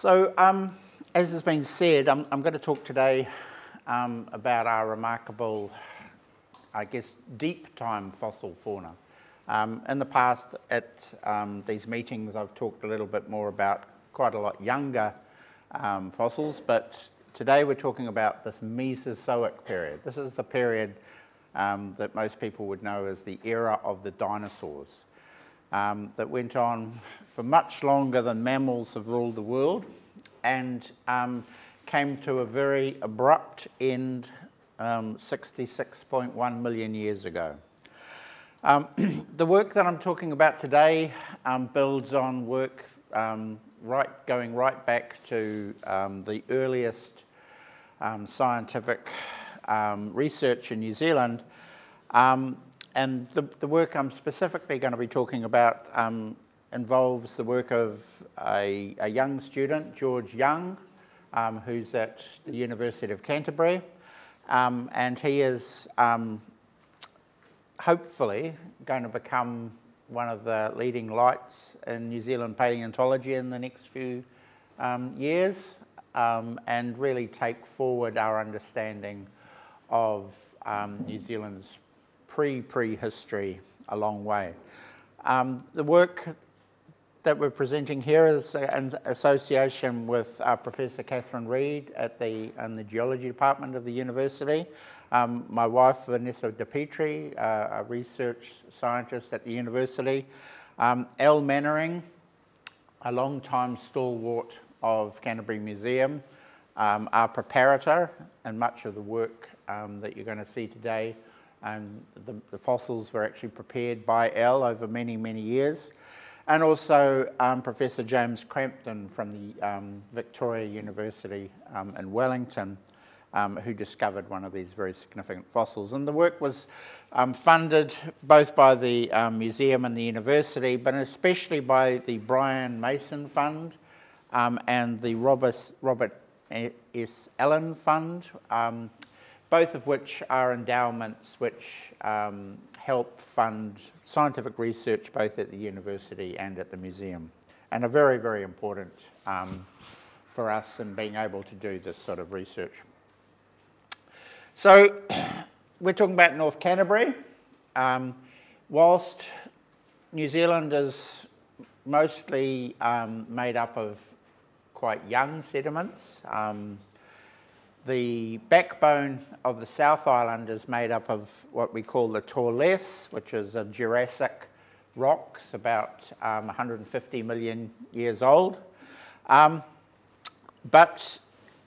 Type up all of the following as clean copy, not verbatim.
So, as has been said, I'm going to talk today about our remarkable, I guess, deep time fossil fauna. In the past, at these meetings, I've talked a little bit more about quite a lot younger fossils, but today we're talking about this Mesozoic period. This is the period that most people would know as the era of the dinosaurs, that went on for much longer than mammals have ruled the world, and came to a very abrupt end 66.1 million years ago. The work that I'm talking about today builds on work going right back to the earliest scientific research in New Zealand, and the work I'm specifically going to be talking about involves the work of a young student, George Young, who's at the University of Canterbury, and he is hopefully going to become one of the leading lights in New Zealand paleontology in the next few years, and really take forward our understanding of New Zealand's prehistory a long way. The work that we're presenting here is in association with Professor Catherine Reid in the Geology Department of the University. My wife, Vanessa De Petri, a research scientist at the University. Elle Mannering, a long-time stalwart of Canterbury Museum, our preparator, and much of the work that you're going to see today. The fossils were actually prepared by Elle over many, many years. And also Professor James Crampton from the Victoria University in Wellington, who discovered one of these very significant fossils. And the work was funded both by the museum and the university, but especially by the Brian Mason Fund and the Robert S. Allen Fund, both of which are endowments which help fund scientific research both at the university and at the museum, and are very, very important for us in being able to do this sort of research. So we're talking about North Canterbury. Whilst New Zealand is mostly made up of quite young sediments, the backbone of the South Island is made up of what we call the Torless, which is a Jurassic rocks about 150 million years old. But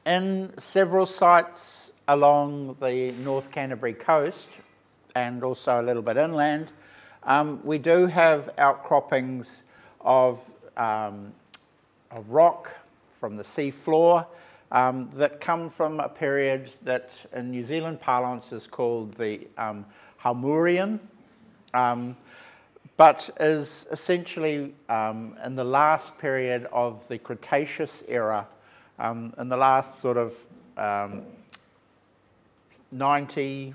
in several sites along the North Canterbury coast, and also a little bit inland, we do have outcroppings of rock from the sea floor that come from a period that in New Zealand parlance is called the Haumurian, but is essentially in the last period of the Cretaceous era, in the last sort of 90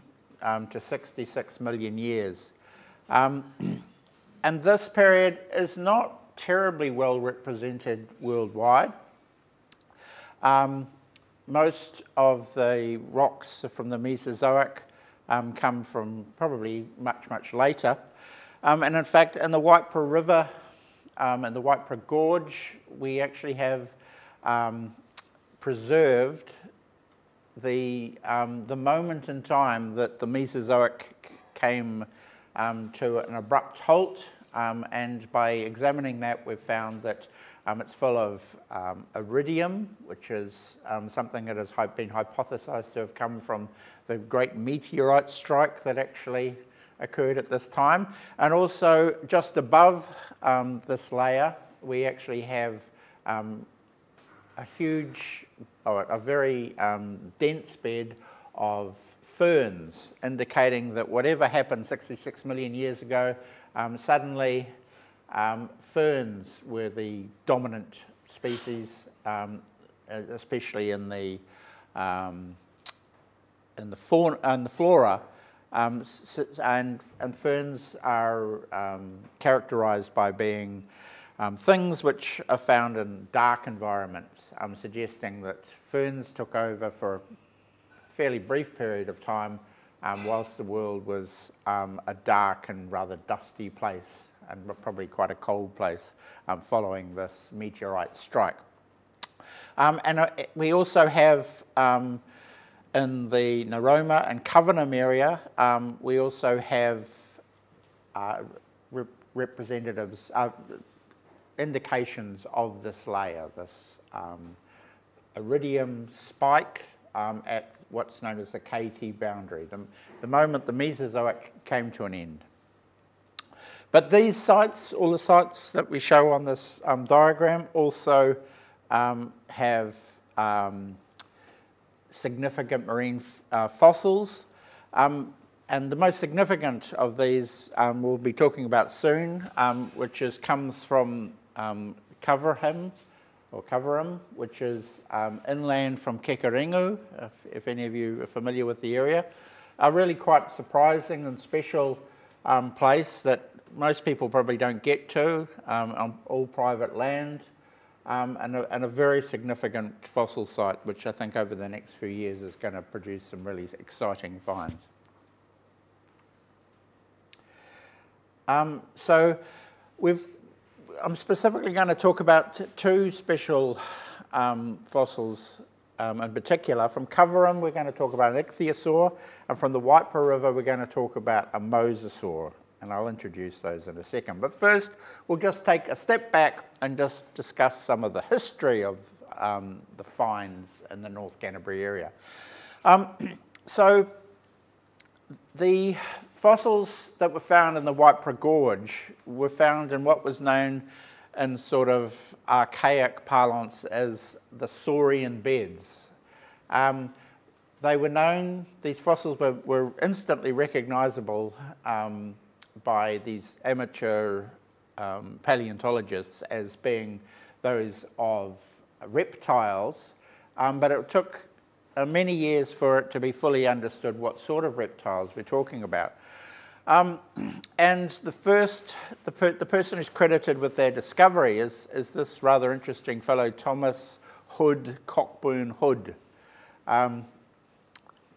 to 66 million years. And this period is not terribly well represented worldwide. Most of the rocks from the Mesozoic come from probably much, much later. And in fact, in the Waipara River and the Waipara Gorge, we actually have preserved the moment in time that the Mesozoic came to an abrupt halt, and by examining that, we've found that it's full of iridium, which is something that has been hypothesized to have come from the great meteorite strike that actually occurred at this time. And also, just above this layer, we actually have a very dense bed of ferns, indicating that whatever happened 66 million years ago, suddenly ferns were the dominant species, especially in the flora, and ferns are characterized by being things which are found in dark environments, suggesting that ferns took over for a fairly brief period of time whilst the world was a dark and rather dusty place, and probably quite a cold place following this meteorite strike. We also have in the Naroma and Covenham area, we also have representatives, indications of this layer, this iridium spike at what's known as the KT boundary, the moment the Mesozoic came to an end. But these sites, all the sites that we show on this diagram, also have significant marine fossils. And the most significant of these we'll be talking about soon, which comes from Coverham, which is inland from Kekaringu, if any of you are familiar with the area. A really quite surprising and special place that most people probably don't get to, on all private land, and a very significant fossil site, which I think over the next few years is going to produce some really exciting finds. So I'm specifically going to talk about two special fossils in particular. From Coverham, we're going to talk about an Ichthyosaur, and from the Waipa River, we're going to talk about a Mosasaur, and I'll introduce those in a second. But first, we'll just take a step back and just discuss some of the history of the finds in the North Canterbury area. So the fossils that were found in the Waipa Gorge were found in what was known in sort of archaic parlance as the Saurian beds. They were known, these fossils were instantly recognisable by these amateur paleontologists as being those of reptiles, but it took many years for it to be fully understood what sort of reptiles we're talking about. And the person who's credited with their discovery is this rather interesting fellow, Thomas Hood Cockburn Hood.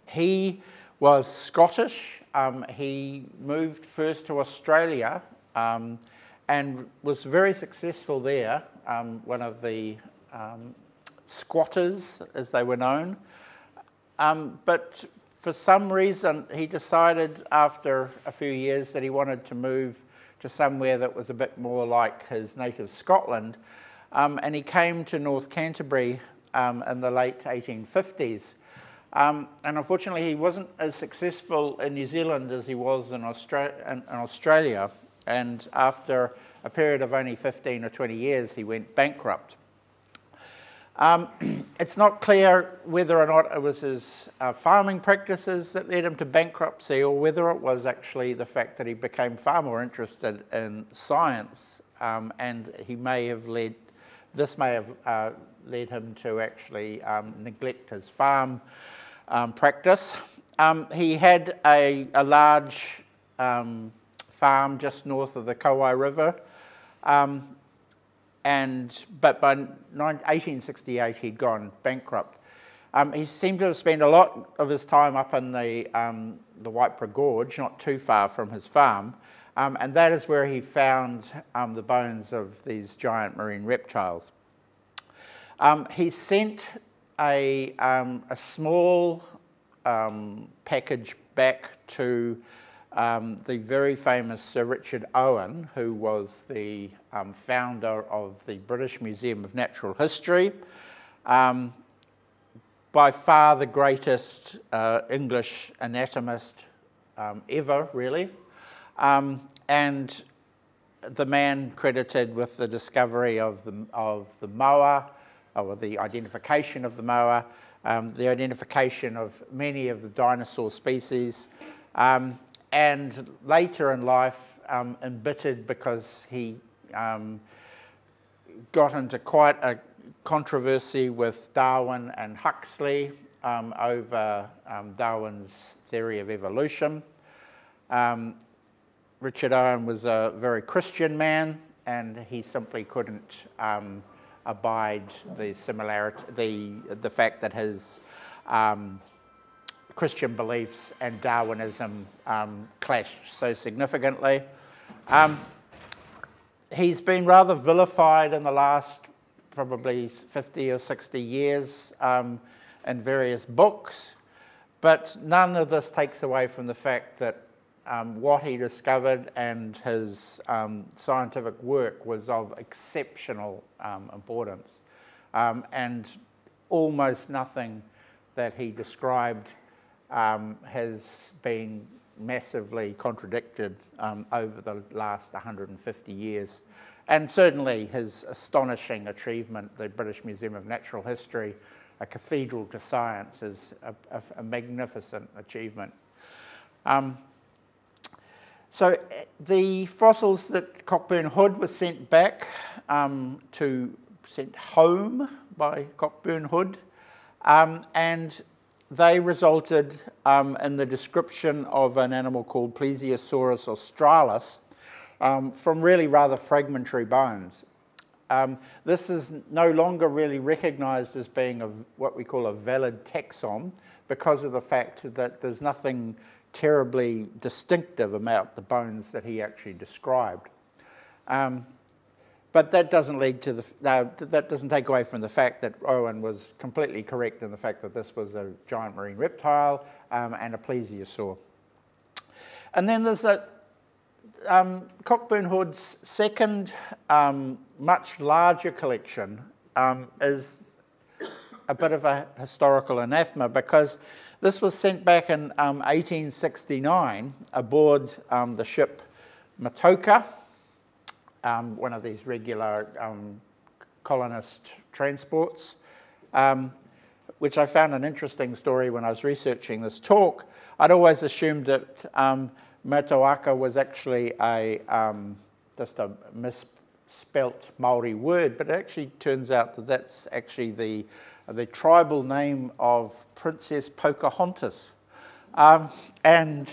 He was Scottish. He moved first to Australia and was very successful there, one of the squatters, as they were known. But for some reason, he decided after a few years that he wanted to move to somewhere that was a bit more like his native Scotland, and he came to North Canterbury in the late 1850s. And unfortunately, he wasn't as successful in New Zealand as he was in Australia, and after a period of only 15 or 20 years, he went bankrupt. It's not clear whether or not it was his farming practices that led him to bankruptcy, or whether it was actually the fact that he became far more interested in science, and he may have led him to actually neglect his farm practice. He had a large farm just north of the Kauai River, but by 1868 he'd gone bankrupt. He seemed to have spent a lot of his time up in the Waipa Gorge, not too far from his farm, and that is where he found the bones of these giant marine reptiles. He sent a small package back to the very famous Sir Richard Owen, who was the founder of the British Museum of Natural History, by far the greatest English anatomist ever, really, and the man credited with the discovery of the moa, or the identification of the moa, the identification of many of the dinosaur species, and later in life embittered because he got into quite a controversy with Darwin and Huxley over Darwin's theory of evolution. Richard Owen was a very Christian man, and he simply couldn't abide the similarity, the fact that his Christian beliefs and Darwinism clashed so significantly. He's been rather vilified in the last probably 50 or 60 years in various books, but none of this takes away from the fact that what he discovered and his scientific work was of exceptional importance, and almost nothing that he described has been massively contradicted over the last 150 years. And certainly his astonishing achievement, the British Museum of Natural History, a cathedral to science, is a magnificent achievement. So the fossils that Cockburn Hood was sent back sent home by Cockburn Hood, and they resulted in the description of an animal called Plesiosaurus australis from really rather fragmentary bones. This is no longer really recognised as being what we call a valid taxon because of the fact that there's nothing terribly distinctive about the bones that he actually described. But that doesn't lead to that doesn't take away from the fact that Owen was completely correct in the fact that this was a giant marine reptile and a plesiosaur. And then there's Cockburn Hood's second, much larger collection is a bit of a historical anathema because this was sent back in 1869 aboard the ship Matoka, one of these regular colonist transports, which I found an interesting story when I was researching this talk. I'd always assumed that Matoaka was actually just a misspelt Maori word, but it actually turns out that that's actually the tribal name of Princess Pocahontas, and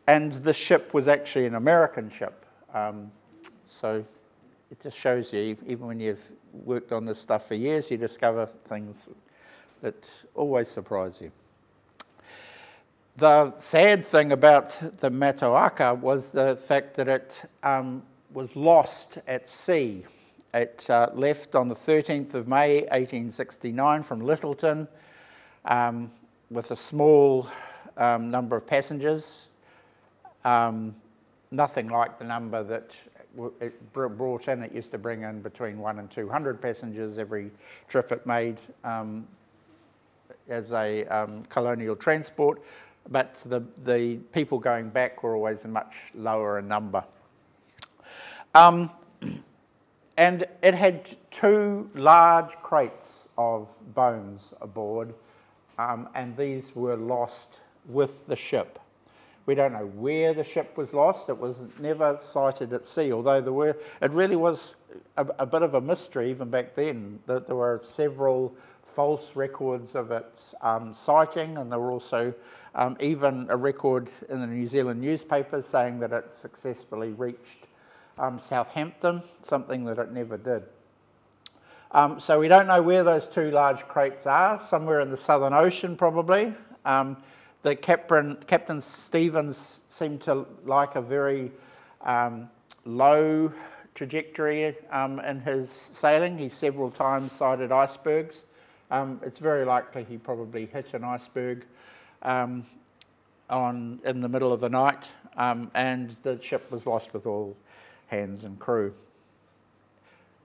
the ship was actually an American ship. So it just shows you, even when you've worked on this stuff for years, you discover things that always surprise you. The sad thing about the Matoaka was the fact that it was lost at sea. It left on the 13th of May 1869 from Lyttelton with a small number of passengers, nothing like the number that it brought in. It used to bring in between 100 and 200 passengers every trip it made as a colonial transport. But the people going back were always much lower in number. And it had two large crates of bones aboard, and these were lost with the ship. We don't know where the ship was lost. It was never sighted at sea, although it really was a bit of a mystery even back then. There were several false records of its sighting, and there were also even a record in the New Zealand newspapers saying that it successfully reached Southampton, something that it never did. So we don't know where those two large crates are, somewhere in the Southern Ocean probably. The Captain Stevens seemed to like a very low trajectory in his sailing. He several times sighted icebergs. It's very likely he probably hit an iceberg in the middle of the night, and the ship was lost with all hands and crew.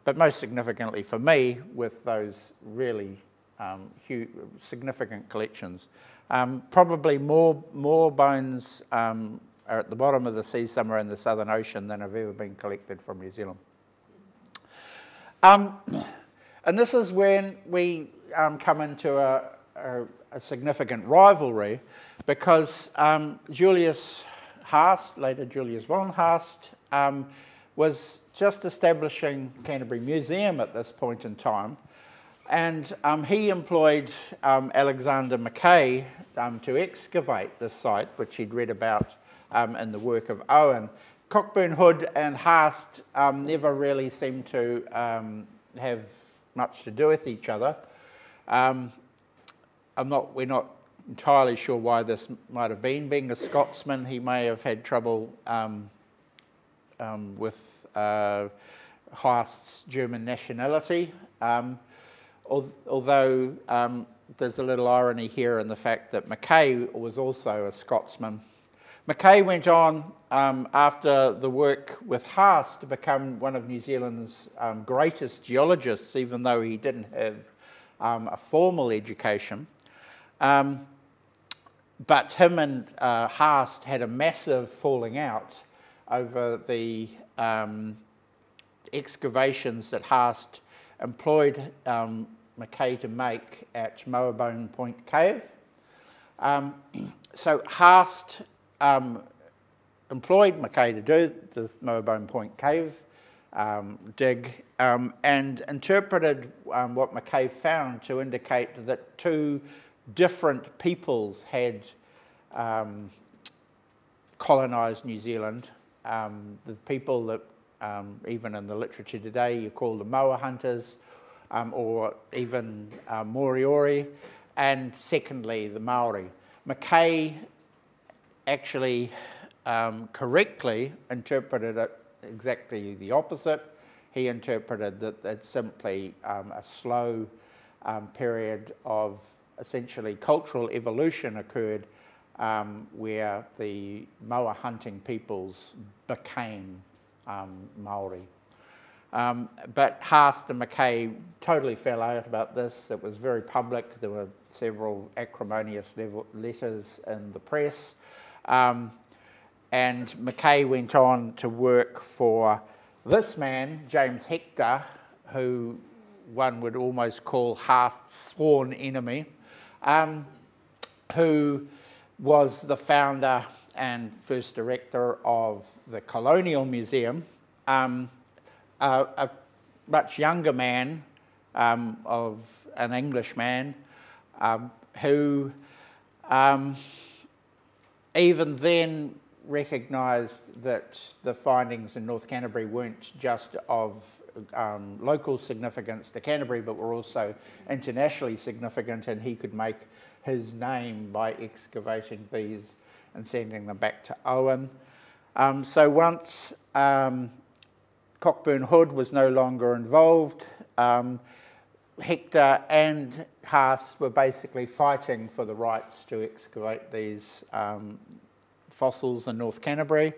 But most significantly for me, with those really huge, significant collections, probably more bones are at the bottom of the sea somewhere in the Southern Ocean than have ever been collected from New Zealand. And this is when we come into a significant rivalry, because Julius Haast, later Julius von Haast, was just establishing Canterbury Museum at this point in time, and he employed Alexander Mackay to excavate this site, which he'd read about in the work of Owen, Cockburn hood and Haast never really seemed to have much to do with each other. We're not entirely sure why this might have been. Being a Scotsman, he may have had trouble with Haast's German nationality, although there's a little irony here in the fact that Mackay was also a Scotsman. Mackay went on, after the work with Haast, to become one of New Zealand's greatest geologists, even though he didn't have a formal education. But him and Haast had a massive falling out over the excavations that Haast employed Mackay to make at Moabone Point Cave. So Haast employed Mackay to do the Moabone Point Cave dig and interpreted what Mackay found to indicate that two different peoples had colonised New Zealand. The people that even in the literature today you call the Moa hunters, or even Moriori, and secondly the Maori. Mackay actually correctly interpreted it exactly the opposite. He interpreted that it's simply a slow period of essentially cultural evolution occurred where the Moa hunting peoples became Maori. But Haast and Mackay totally fell out about this. It was very public. There were several acrimonious letters in the press. And Mackay went on to work for this man, James Hector, who one would almost call Haast's sworn enemy, who was the founder and first director of the Colonial Museum, a much younger man, of an Englishman, who even then recognised that the findings in North Canterbury weren't just of local significance to Canterbury, but were also internationally significant, and he could make his name by excavating these and sending them back to Owen. So once Cockburn Hood was no longer involved, Hector and Haast were basically fighting for the rights to excavate these fossils in North Canterbury,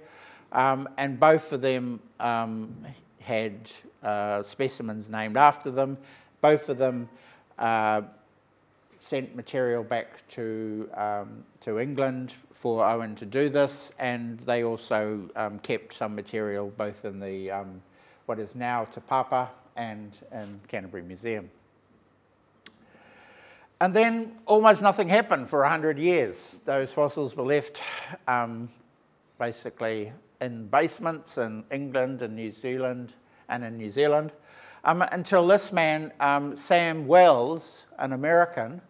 and both of them had specimens named after them. Both of them sent material back to England for Owen to do this, and they also kept some material both in the what is now Te Papa and in Canterbury Museum. And then almost nothing happened for 100 years. Those fossils were left basically in basements in England and New Zealand, until this man, Sam Wells, an American,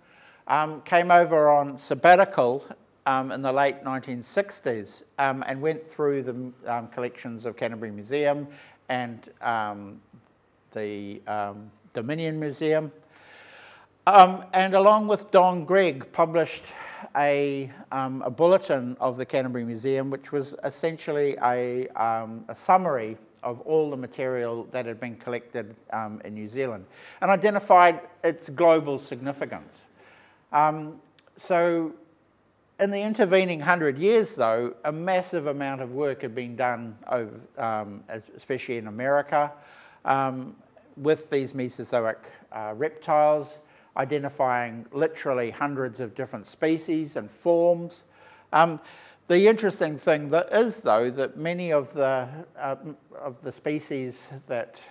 came over on sabbatical in the late 1960s and went through the collections of Canterbury Museum and the Dominion Museum. And along with Don Gregg, published a bulletin of the Canterbury Museum, which was essentially a summary of all the material that had been collected in New Zealand, and identified its global significance. So in the intervening 100 years, though, a massive amount of work had been done, over, especially in America, with these Mesozoic reptiles, identifying literally hundreds of different species and forms. The interesting thing that is, though, that many of the species that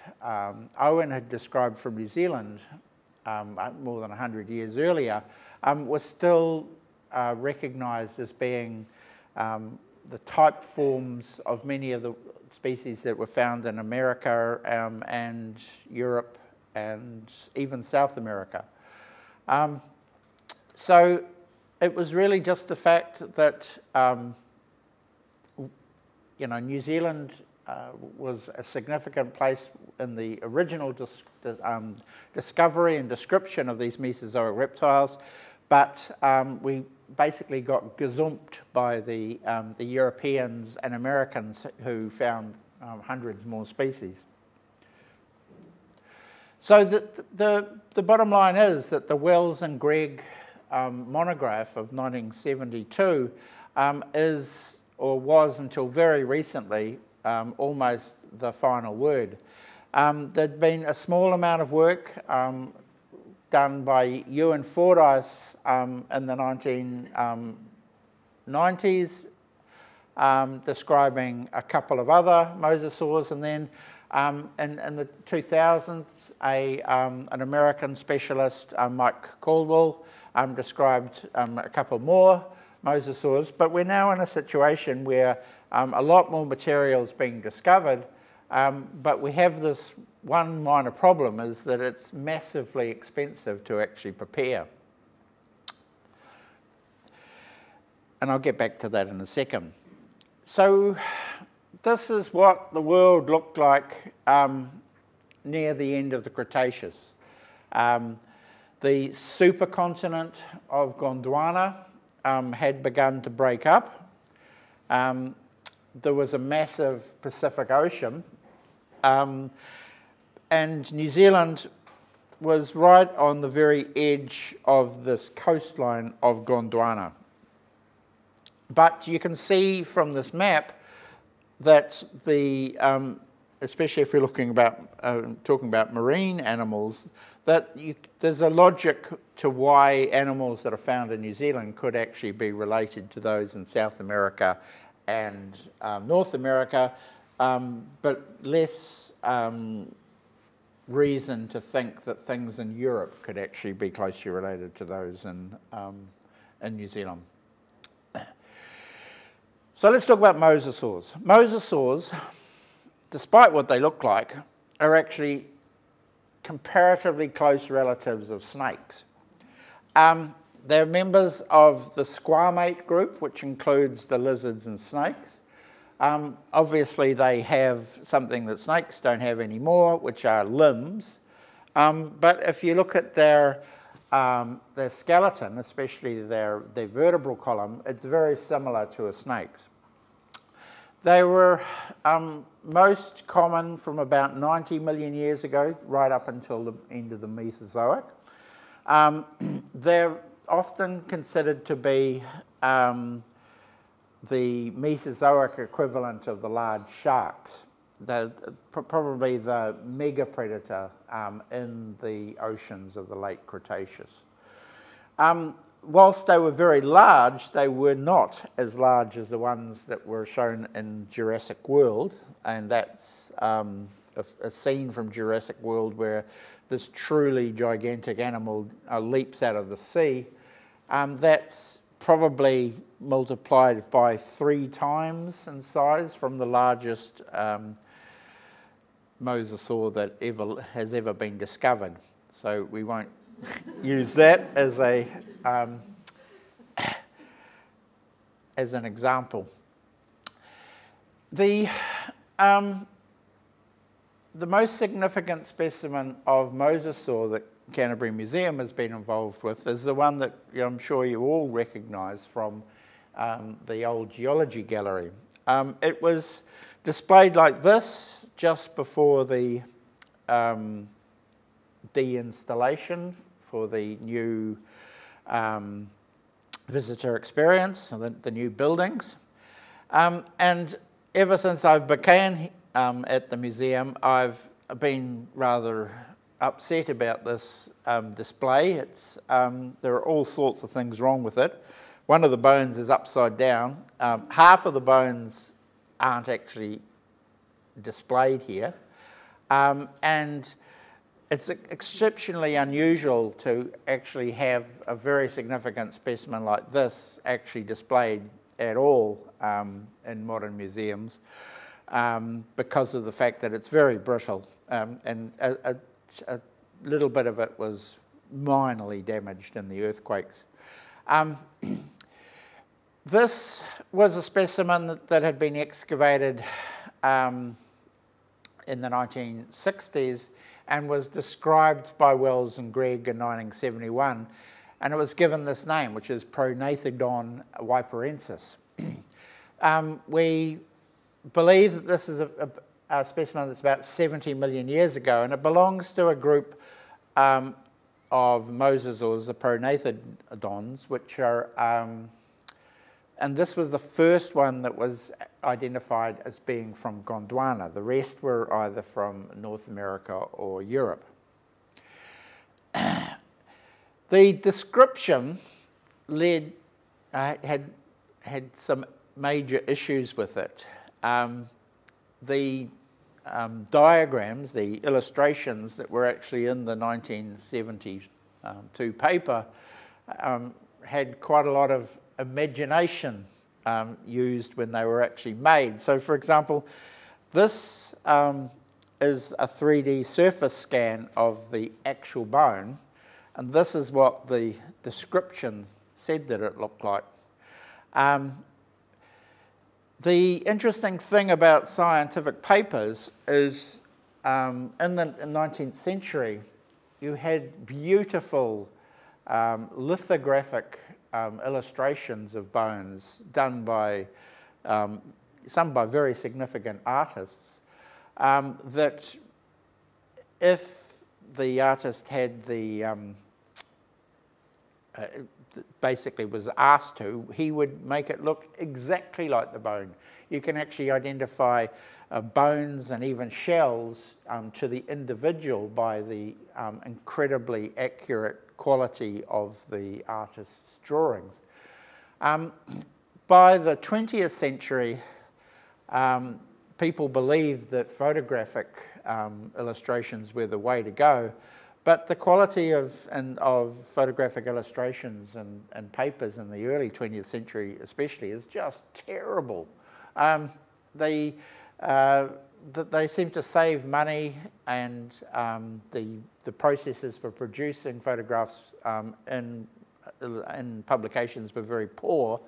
Owen had described from New Zealand more than 100 years earlier were still recognised as being the type forms of many of the species that were found in America and Europe and even South America. So it was really just the fact that New Zealand was a significant place in the original discovery and description of these Mesozoic reptiles, but we basically got gazumped by the Europeans and Americans who found hundreds more species. So the bottom line is that the Wells and Gregg monograph of 1972 is, or was until very recently, almost the final word. There'd been a small amount of work done by Ewan Fordyce in the 1990s, describing a couple of other mosasaurs, and then in the 2000s, an American specialist, Mike Caldwell, described a couple more mosasaurs. But we're now in a situation where a lot more material is being discovered, but we have this one minor problem, is that it's massively expensive to actually prepare. And I'll get back to that in a second. So this is what the world looked like near the end of the Cretaceous. The supercontinent of Gondwana had begun to break up. There was a massive Pacific Ocean, and New Zealand was right on the very edge of this coastline of Gondwana. But you can see from this map that especially if you're talking about marine animals, that there's a logic to why animals that are found in New Zealand could actually be related to those in South America and North America, but less reason to think that things in Europe could actually be closely related to those in New Zealand. So let's talk about mosasaurs. Mosasaurs, despite what they look like, are actually comparatively close relatives of snakes. They're members of the squamate group, which includes the lizards and snakes. Obviously, they have something that snakes don't have anymore, which are limbs. But if you look at their skeleton, especially their vertebral column, it's very similar to a snake's. They were most common from about 90 million years ago, right up until the end of the Mesozoic. They're often considered to be the Mesozoic equivalent of the large sharks. They're probably the mega predator in the oceans of the late Cretaceous. Whilst they were very large, they were not as large as the ones that were shown in Jurassic World, and that's a scene from Jurassic World where this truly gigantic animal leaps out of the sea. That's probably multiplied by 3 times in size from the largest mosasaur that has ever been discovered. So we won't use that as an example. The most significant specimen of mosasaur that Canterbury Museum has been involved with is the one that I'm sure you all recognise from the old geology gallery. It was displayed like this just before the deinstallation for the new visitor experience, the new buildings. And ever since I began at the museum, I've been rather upset about this display. There are all sorts of things wrong with it. One of the bones is upside down. Half of the bones aren't actually displayed here. And it's exceptionally unusual to actually have a very significant specimen like this actually displayed at all in modern museums because of the fact that it's very brittle, and a little bit of it was minorly damaged in the earthquakes. This was a specimen that had been excavated in the 1960s and was described by Wells and Gregg in 1971, and it was given this name, which is Prognathodon viparensis. We believe that this is a specimen that's about 70 million years ago, and it belongs to a group of mosasaurs, the Prognathodons, which are, and this was the first one that was identified as being from Gondwana. The rest were either from North America or Europe. The description had some major issues with it. The diagrams, the illustrations that were actually in the 1972 paper had quite a lot of imagination used when they were actually made. So, for example, this is a 3D surface scan of the actual bone, and this is what the description said that it looked like. The interesting thing about scientific papers is in the 19th century, you had beautiful lithographic illustrations of bones done by some by very significant artists, that if the artist had the basically was asked to, he would make it look exactly like the bone. You can actually identify bones and even shells to the individual by the incredibly accurate quality of the artist's drawings. By the 20th century, people believed that photographic illustrations were the way to go, but the quality of photographic illustrations and papers in the early 20th century especially is just terrible. They seem to save money, and the processes for producing photographs in publications were very poor.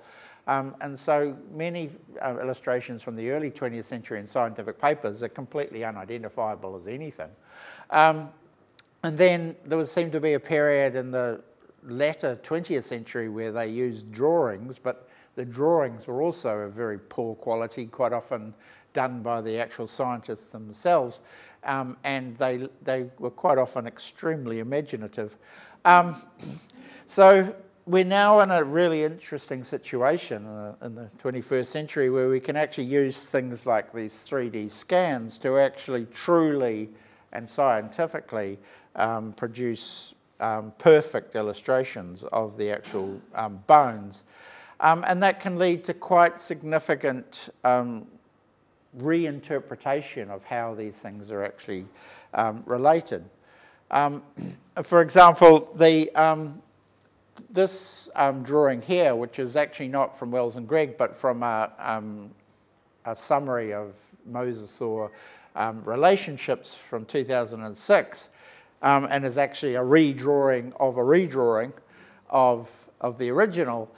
And so many illustrations from the early 20th century in scientific papers are completely unidentifiable as anything. And then there seemed to be a period in the latter 20th century where they used drawings, but the drawings were also of very poor quality, quite often done by the actual scientists themselves, and they were quite often extremely imaginative. So we're now in a really interesting situation in the 21st century where we can actually use things like these 3D scans to actually truly and scientifically produce perfect illustrations of the actual bones. And that can lead to quite significant reinterpretation of how these things are actually related. For example, this drawing here, which is actually not from Wells and Gregg, but from a summary of mosasaur relationships from 2006, and is actually a redrawing of the original,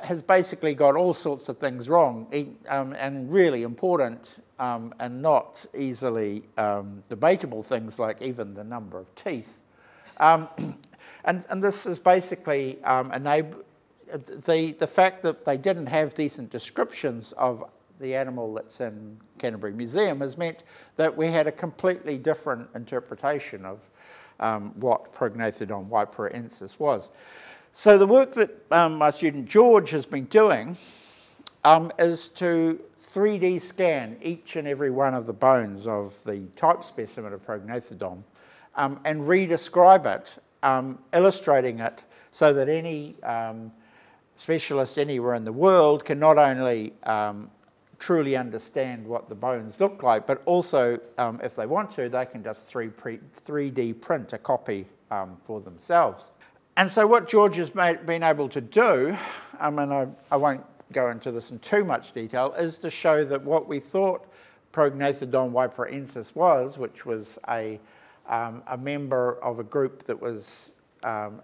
has basically got all sorts of things wrong, and really important and not easily debatable things like even the number of teeth. And this is basically the fact that they didn't have decent descriptions of the animal that's in Canterbury Museum has meant that we had a completely different interpretation of what Prognathodon viparensis was. So the work that my student George has been doing is to 3D scan each and every one of the bones of the type specimen of Prognathodon and re-describe it, illustrating it so that any specialist anywhere in the world can not only truly understand what the bones look like, but also, if they want to, they can just 3D print a copy for themselves. And so what George has been able to do, and I won't go into this in too much detail, is to show that what we thought Prognathodon viparensis was, which was a member of a group that was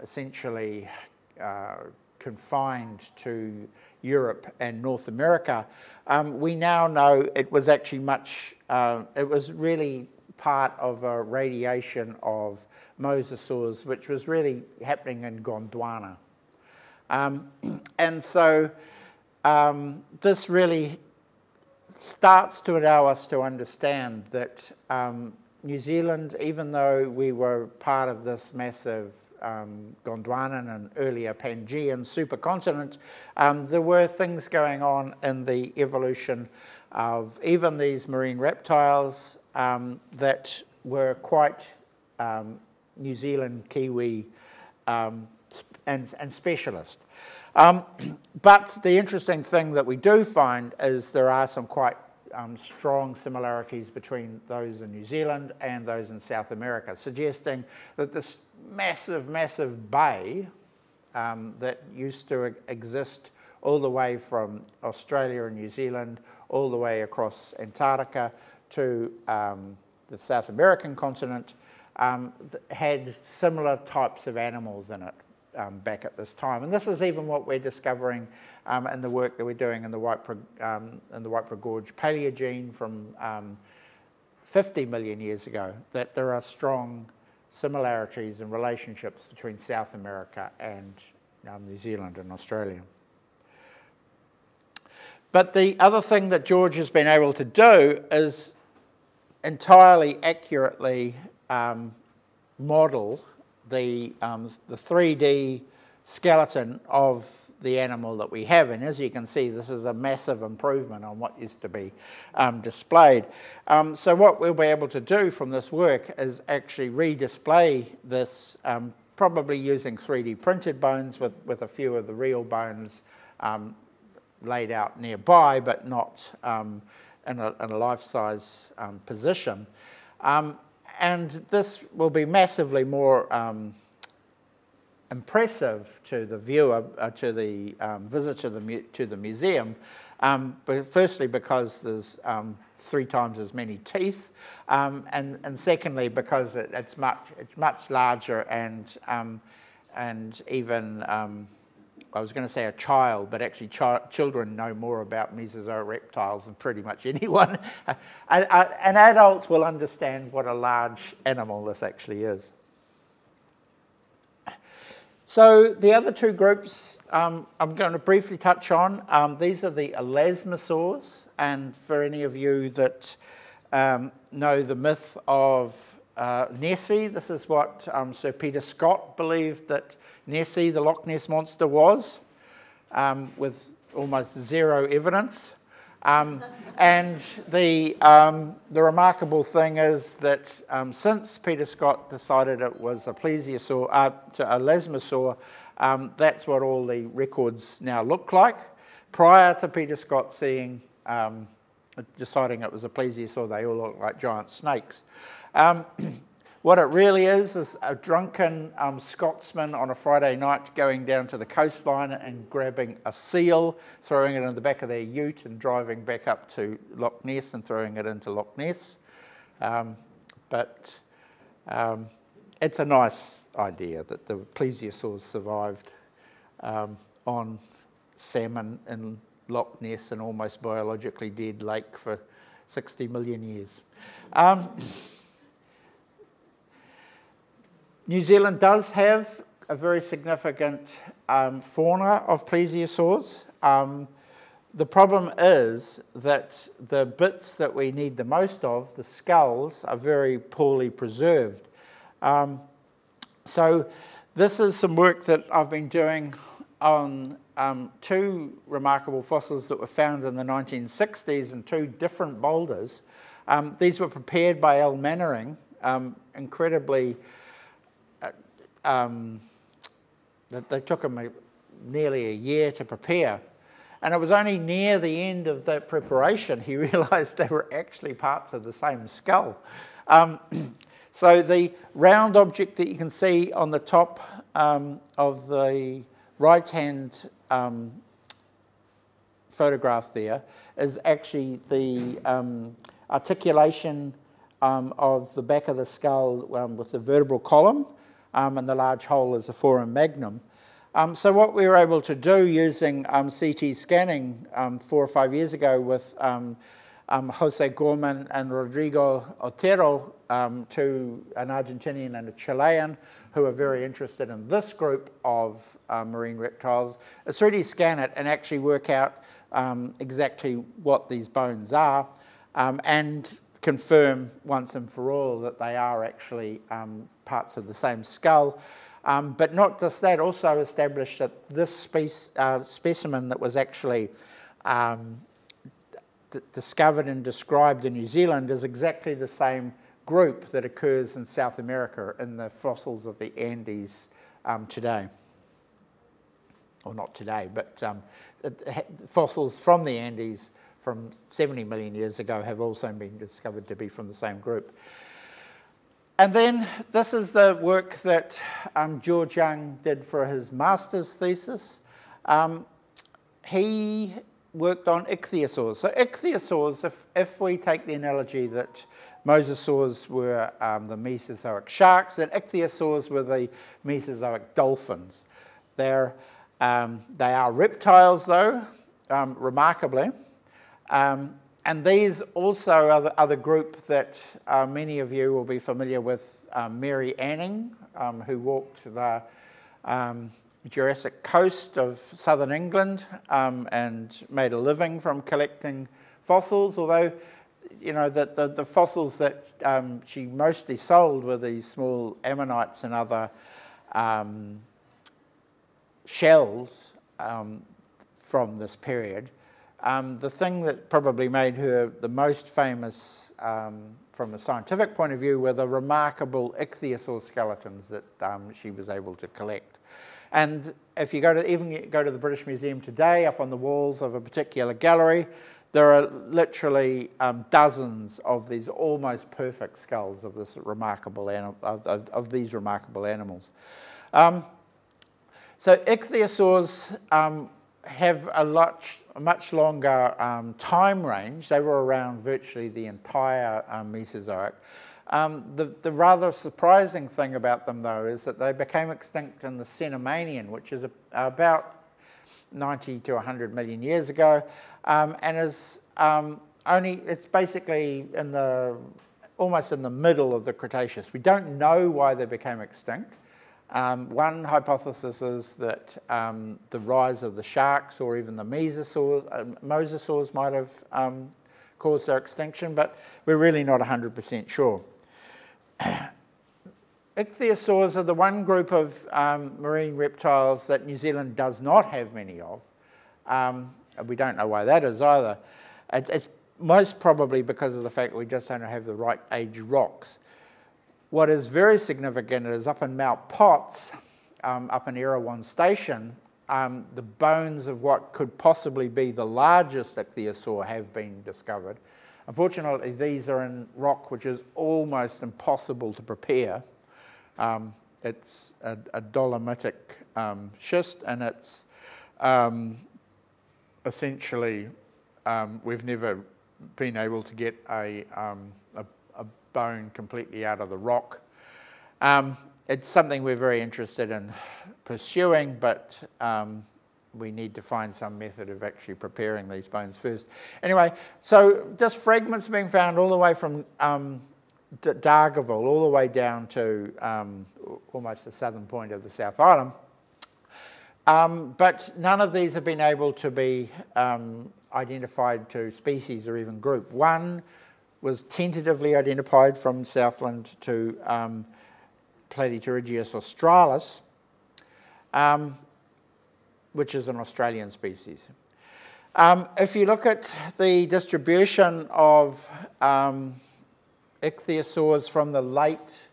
essentially confined to Europe and North America. We now know it was actually it was really part of a radiation of mosasaurs, which was really happening in Gondwana. And so this really starts to allow us to understand that New Zealand, even though we were part of this massive Gondwanan and earlier Pangean supercontinent, there were things going on in the evolution of even these marine reptiles that were quite New Zealand, Kiwi, and specialist. But the interesting thing that we do find is there are some quite strong similarities between those in New Zealand and those in South America, suggesting that this massive, massive bay that used to exist all the way from Australia and New Zealand, all the way across Antarctica to the South American continent, had similar types of animals in it back at this time. And this is even what we're discovering in the work that we're doing in the Whitebread Gorge Paleogene from 50 million years ago, that there are strong similarities and relationships between South America and New Zealand and Australia. But the other thing that George has been able to do is entirely accurately model the 3D skeleton of the animal that we have. And as you can see, this is a massive improvement on what used to be displayed. So what we'll be able to do from this work is actually redisplay this, probably using 3D printed bones with a few of the real bones laid out nearby, but not in a life-size position. And this will be massively more impressive to the viewer, to the visitor to the museum, but firstly because there's 3 times as many teeth, and secondly because it's much larger and even I was going to say a child, but actually children know more about Mesozoic reptiles than pretty much anyone. An adult will understand what a large animal this actually is. So the other 2 groups I'm going to briefly touch on. These are the elasmosaurs, and for any of you that know the myth of Nessie, this is what Sir Peter Scott believed that Nessie, the Loch Ness monster, was, with almost 0 evidence. And the remarkable thing is that since Peter Scott decided it was a plesiosaur, a elasmosaur, that's what all the records now look like. Prior to Peter Scott deciding it was a plesiosaur, they all look like giant snakes. What it really is a drunken Scotsman on a Friday night going down to the coastline and grabbing a seal, throwing it in the back of their ute and driving back up to Loch Ness and throwing it into Loch Ness. But it's a nice idea that the plesiosaurs survived on salmon in Loch Ness, an almost biologically dead lake, for 60 million years. New Zealand does have a very significant fauna of plesiosaurs. The problem is that the bits that we need the most of, the skulls, are very poorly preserved. So this is some work that I've been doing on 2 remarkable fossils that were found in the 1960s in 2 different boulders. These were prepared by Al Mannering, incredibly. They took him nearly a year to prepare. And it was only near the end of that preparation he realised they were actually parts of the same skull. So the round object that you can see on the top of the right-hand photograph there is actually the articulation of the back of the skull with the vertebral column, and the large hole is the foramen magnum. So what we were able to do using CT scanning 4 or 5 years ago with Jose Gorman and Rodrigo Otero, an Argentinian and a Chilean, who are very interested in this group of marine reptiles, is 3D scan it and actually work out exactly what these bones are, and confirm once and for all that they are actually parts of the same skull. But not just that, also established that this specimen that was actually discovered and described in New Zealand is exactly the same group that occurs in South America in the fossils of the Andes today. Or not today, but fossils from the Andes from 70 million years ago have also been discovered to be from the same group. And then this is the work that George Young did for his master's thesis. He worked on ichthyosaurs. So ichthyosaurs, if we take the analogy that mosasaurs were the Mesozoic sharks, then ichthyosaurs were the Mesozoic dolphins. They are reptiles, though, remarkably. And these also are the group that many of you will be familiar with, Mary Anning, who walked the Jurassic coast of southern England and made a living from collecting fossils, although you know the fossils that she mostly sold were these small ammonites and other shells from this period. The thing that probably made her the most famous from a scientific point of view were the remarkable ichthyosaur skeletons that she was able to collect. And if you go to the British Museum today, up on the walls of a particular gallery, there are literally dozens of these almost perfect skulls of this remarkable of these remarkable animals. So ichthyosaurs have a much longer time range. They were around virtually the entire Mesozoic. The rather surprising thing about them, though, is that they became extinct in the Cenomanian, which is about 90 to 100 million years ago, and is it's basically almost in the middle of the Cretaceous. We don't know why they became extinct. One hypothesis is that the rise of the sharks or even the mosasaurs might have caused their extinction, but we're really not 100% sure. Ichthyosaurs are the one group of marine reptiles that New Zealand does not have many of. We don't know why that is either. It's most probably because of the fact that we just don't have the right age rocks. What is very significant is up in Mount Potts, up in Erewhon Station, the bones of what could possibly be the largest ichthyosaur have been discovered. Unfortunately, these are in rock which is almost impossible to prepare. It's a dolomitic schist, and it's essentially, we've never been able to get a bone completely out of the rock. It's something we're very interested in pursuing, but we need to find some method of actually preparing these bones first. Anyway, so just fragments being found all the way from Dargaville all the way down to almost the southern point of the South Island. But none of these have been able to be identified to species or even group. One was tentatively identified from Southland to Platypterygius australis, which is an Australian species. If you look at the distribution of ichthyosaurs from the late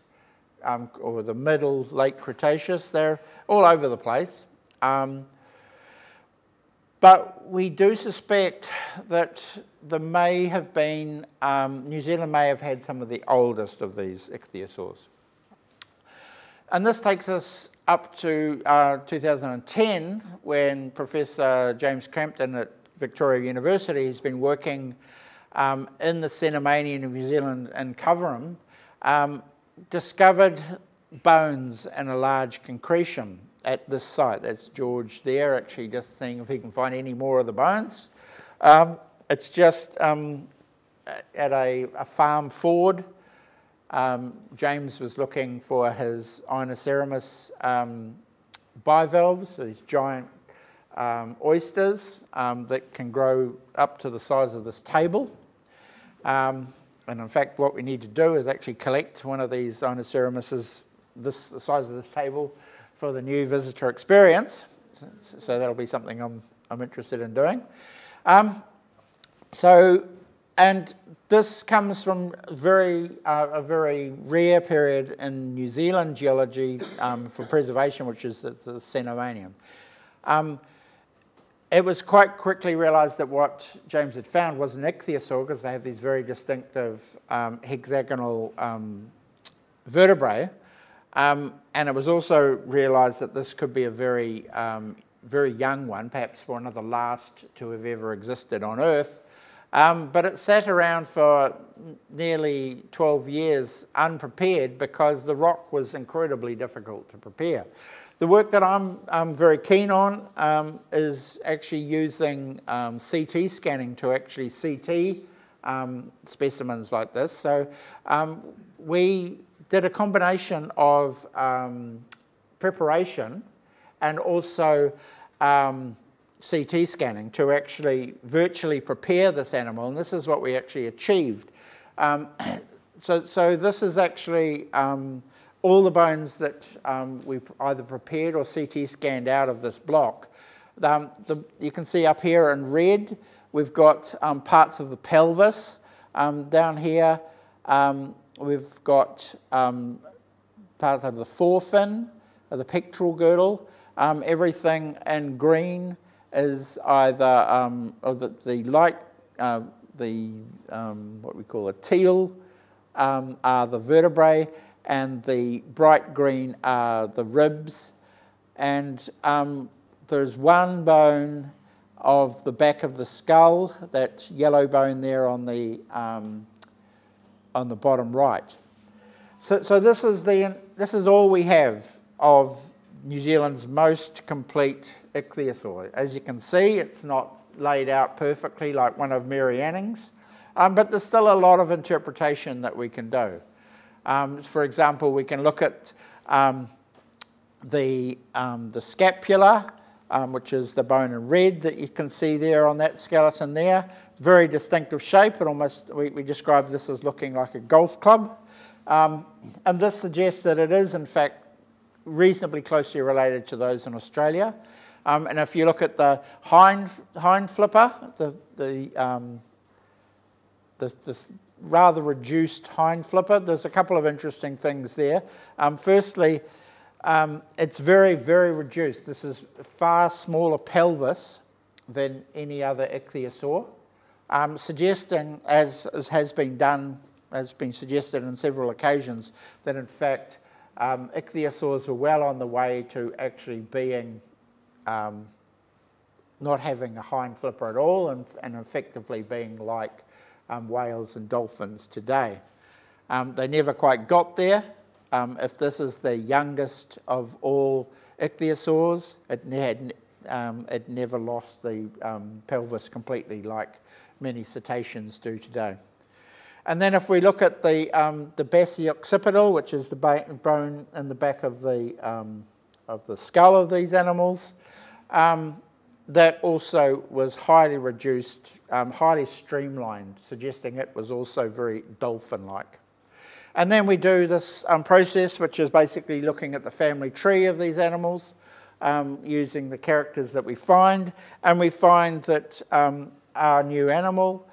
or the middle late Cretaceous, they're all over the place. But we do suspect that there may have been, New Zealand may have had some of the oldest of these ichthyosaurs. And this takes us up to 2010, when Professor James Crampton at Victoria University has been working in the Cenomanian of New Zealand and Coverum, discovered bones in a large concretion. at this site. That's George there, actually just seeing if he can find any more of the bones. It's just at a farm forward. James was looking for his Inoceremus bivalves, these giant oysters that can grow up to the size of this table. And in fact, what we need to do is actually collect one of these Inoceremuses, the size of this table, for the new visitor experience. So that'll be something I'm interested in doing. And this comes from a very rare period in New Zealand geology for preservation, which is the Cenomanian. It was quite quickly realised that what James had found was an Ichthyosaur, because they have these very distinctive hexagonal vertebrae. And it was also realised that this could be a very young one, perhaps one of the last to have ever existed on Earth. But it sat around for nearly 12 years unprepared because the rock was incredibly difficult to prepare. The work that I'm very keen on is actually using CT scanning to actually CT specimens like this. So we did a combination of preparation and also CT scanning to actually virtually prepare this animal, and this is what we actually achieved. So this is actually all the bones that we've either prepared or CT scanned out of this block. You can see up here in red, we've got parts of the pelvis. Down here, we've got part of the forefin, of the pectoral girdle. Everything in green is either the light, what we call a teal, are the vertebrae, and the bright green are the ribs. And there's one bone of the back of the skull, that yellow bone there on the bottom right. So this is all we have of New Zealand's most complete Ichthyosaur. As you can see, it's not laid out perfectly like one of Mary Anning's, but there's still a lot of interpretation that we can do. For example, we can look at the scapula, which is the bone in red that you can see there on that skeleton there. Very distinctive shape. It almost, we describe this as looking like a golf club. And this suggests that it is, in fact, reasonably closely related to those in Australia. And if you look at the hind flipper, this rather reduced hind flipper, there's a couple of interesting things there. Firstly, it's very, very reduced. This is a far smaller pelvis than any other Ichthyosaur, suggesting, as has been suggested on several occasions, that in fact Ichthyosaurs were well on the way to actually being not having a hind flipper at all, and effectively being like whales and dolphins today. They never quite got there. If this is the youngest of all Ichthyosaurs, it never lost the pelvis completely like many cetaceans do today. And then if we look at the basioccipital, which is the bone in the back of the skull of these animals, that also was highly reduced, highly streamlined, suggesting it was also very dolphin-like. And then we do this process, which is basically looking at the family tree of these animals, using the characters that we find, and we find that our new animal,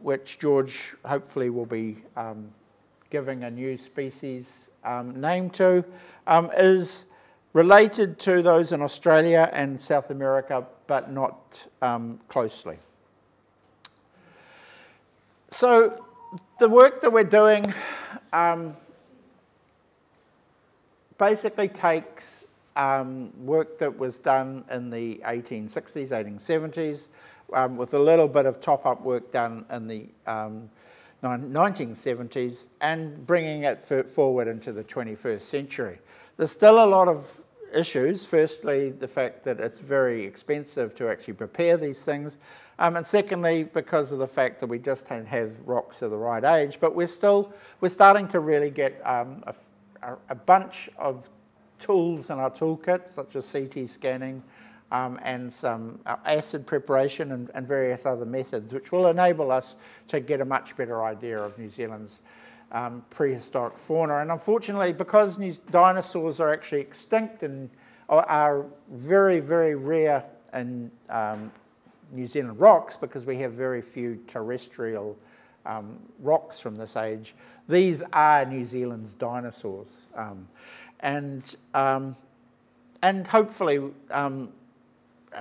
which George hopefully will be giving a new species name to, is related to those in Australia and South America, but not closely. So the work that we're doing basically takes work that was done in the 1860s, 1870s, with a little bit of top-up work done in the 1970s, and bringing it forward into the 21st century. There's still a lot of issues. Firstly, the fact that it's very expensive to actually prepare these things, and secondly, because of the fact that we just don't have rocks of the right age. But we're starting to really get a bunch of tools in our toolkit, such as CT scanning and some acid preparation and various other methods, which will enable us to get a much better idea of New Zealand's prehistoric fauna. And unfortunately, because dinosaurs are actually extinct and are very, very rare in New Zealand rocks, because we have very few terrestrial rocks from this age, these are New Zealand's dinosaurs. And hopefully,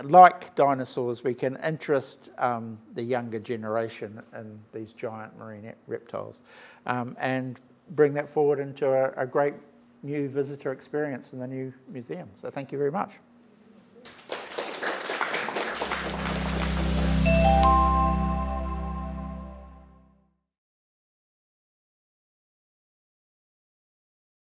like dinosaurs, we can interest the younger generation in these giant marine reptiles and bring that forward into a great new visitor experience in the new museum. So thank you very much.